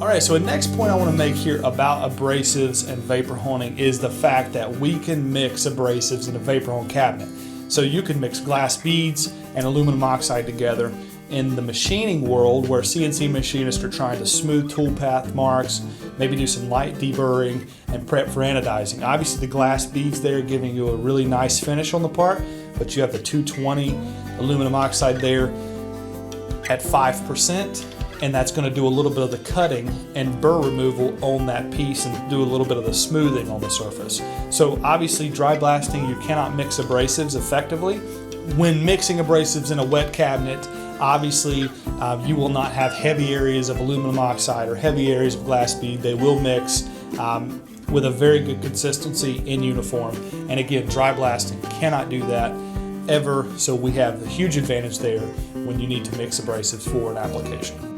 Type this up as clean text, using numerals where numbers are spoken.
All right, so the next point I want to make here about abrasives and vapor honing is the fact that we can mix abrasives in a vapor hone cabinet. So you can mix glass beads and aluminum oxide together. In the machining world, where CNC machinists are trying to smooth toolpath marks, maybe do some light deburring and prep for anodizing. Obviously the glass beads there are giving you a really nice finish on the part, but you have the 220 aluminum oxide there at 5%. And that's going to do a little bit of the cutting and burr removal on that piece and do a little bit of the smoothing on the surface. So obviously dry blasting, you cannot mix abrasives effectively. When mixing abrasives in a wet cabinet, obviously you will not have heavy areas of aluminum oxide or heavy areas of glass bead. They will mix with a very good consistency in uniform. And again, dry blasting cannot do that ever, so we have a huge advantage there when you need to mix abrasives for an application.